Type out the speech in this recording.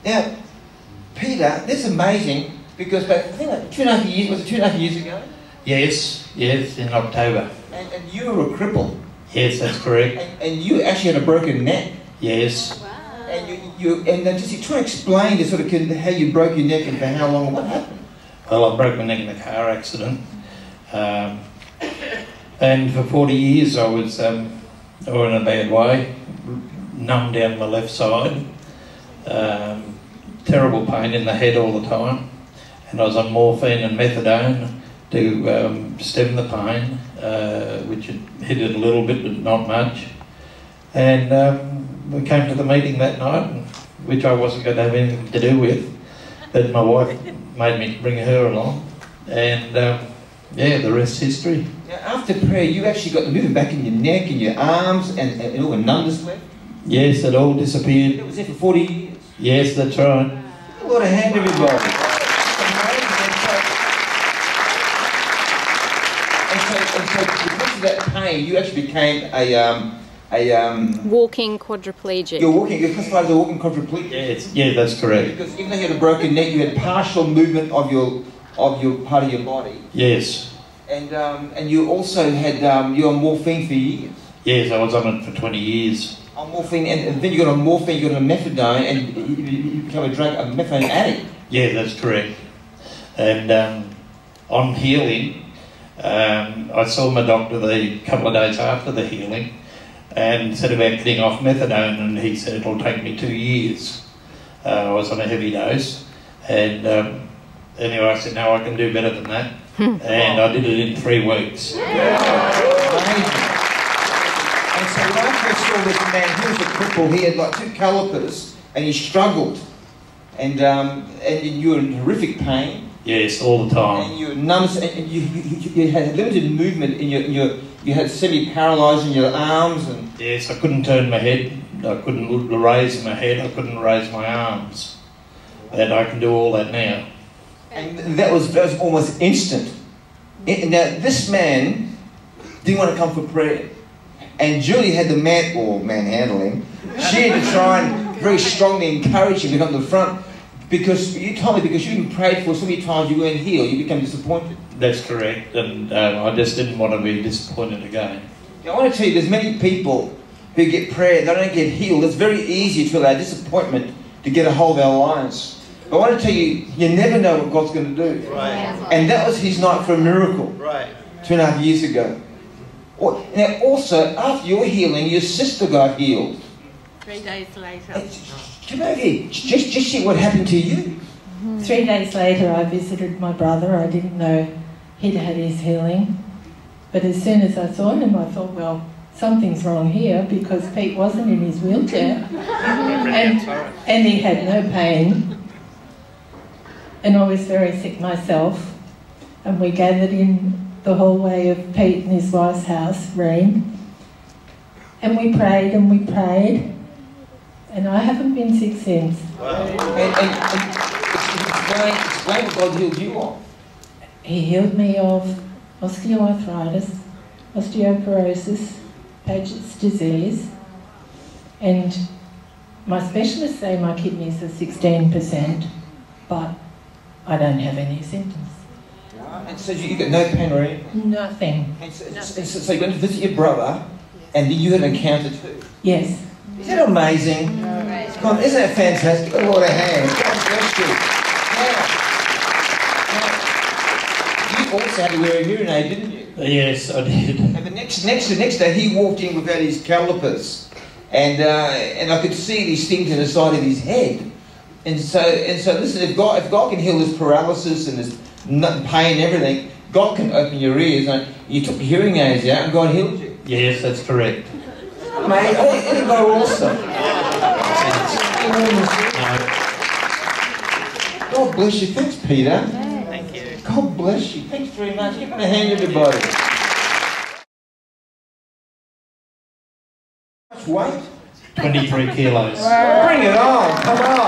Now, Peter, this is amazing because I think like 2.5 years, was it 2.5 years ago? Yes, in October. And you were a cripple. Yes, that's correct. And you actually had a broken neck. Yes. Wow. And just try to explain this sort of how you broke your neck and for how long, what happened? Well, I broke my neck in a car accident. And for 40 years I was in a bad way, numb down my left side, terrible pain in the head all the time, and I was on morphine and methadone to stem the pain, which hit it a little bit but not much. And we came to the meeting that night, which I wasn't going to have anything to do with, but my wife made me bring her along, and yeah, the rest's history. Now, after prayer, you actually got the movement back in your neck and your arms and all the numbness left? Yes, it all disappeared. It was there for 40 years? Yes, that's right. A lot of hand, everybody. And so because of that pain, you actually became walking quadriplegic. You're classified as a walking quadriplegic? Yeah, that's correct. Because even though you had a broken neck, you had partial movement of your part of your body. Yes. And you also had you were on morphine for years. Yes, I was on it for 20 years. On morphine, and then you got on morphine, you got on methadone, and you became a methadone addict. Yeah, that's correct. And on healing, I saw my doctor the couple of days after the healing, and said about getting off methadone, and he said it'll take me 2 years. I was on a heavy dose, and anyway, I said no, I can do better than that, and I did it in 3 weeks. Amazing. And so when I first saw this man, he was a cripple. He had like 2 calipers, and he struggled, and you were in horrific pain. Yes, all the time. And you were numb, and you had limited movement in you had semi-paralysed in your arms, and yes, I couldn't turn my head. I couldn't raise my head. I couldn't raise my arms. And I can do all that now. And that was almost instant. Now this man didn't want to come for prayer, and Julie had the manhandle him. She had to try and very strongly encourage him to come to the front, because you told me because you prayed for so many times you weren't healed, you became disappointed. That's correct, and I just didn't want to be disappointed again. Now, I want to tell you, there's many people who get prayer, they don't get healed. It's very easy to allow disappointment to get a hold of our lives. But I want to tell you, you never know what God's going to do. Right. And that was his night for a miracle. Right. 2.5 years ago. Now, also, after your healing, your sister got healed. 3 days later. Come over here. Just see what happened to you. 3 days later, I visited my brother. I didn't know he'd had his healing. But as soon as I saw him, I thought, well, something's wrong here, because Pete wasn't in his wheelchair. and he had no pain. And I was very sick myself. And we gathered in the hallway of Pete and his wife's house, Reen. And we prayed and we prayed. And I haven't been sick since. Wow. And explain what God healed you of. He healed me of osteoarthritis, osteoporosis, Paget's disease, and my specialists say my kidneys are 16%, but I don't have any symptoms. And so you got no pain or anything? Nothing. And so you went to visit your brother, and then you had an encounter too? Yes. Is that amazing? Come on, isn't that fantastic? A lot of hands. God bless you. Now, you also had to wear a hearing aid, didn't you? Yes, I did. And the next day, he walked in without his calipers, and I could see these things in the side of his head. And so listen, if God can heal this paralysis and this pain and everything, God can open your ears. And you took the hearing aids out, and God healed you. Yes, that's correct. Mate, isn't God awesome? God bless you. Thanks, Peter. Thank you. God bless you. Thanks very much. Give him a hand, everybody. How much weight? 23 kilos. Bring it on. Come on.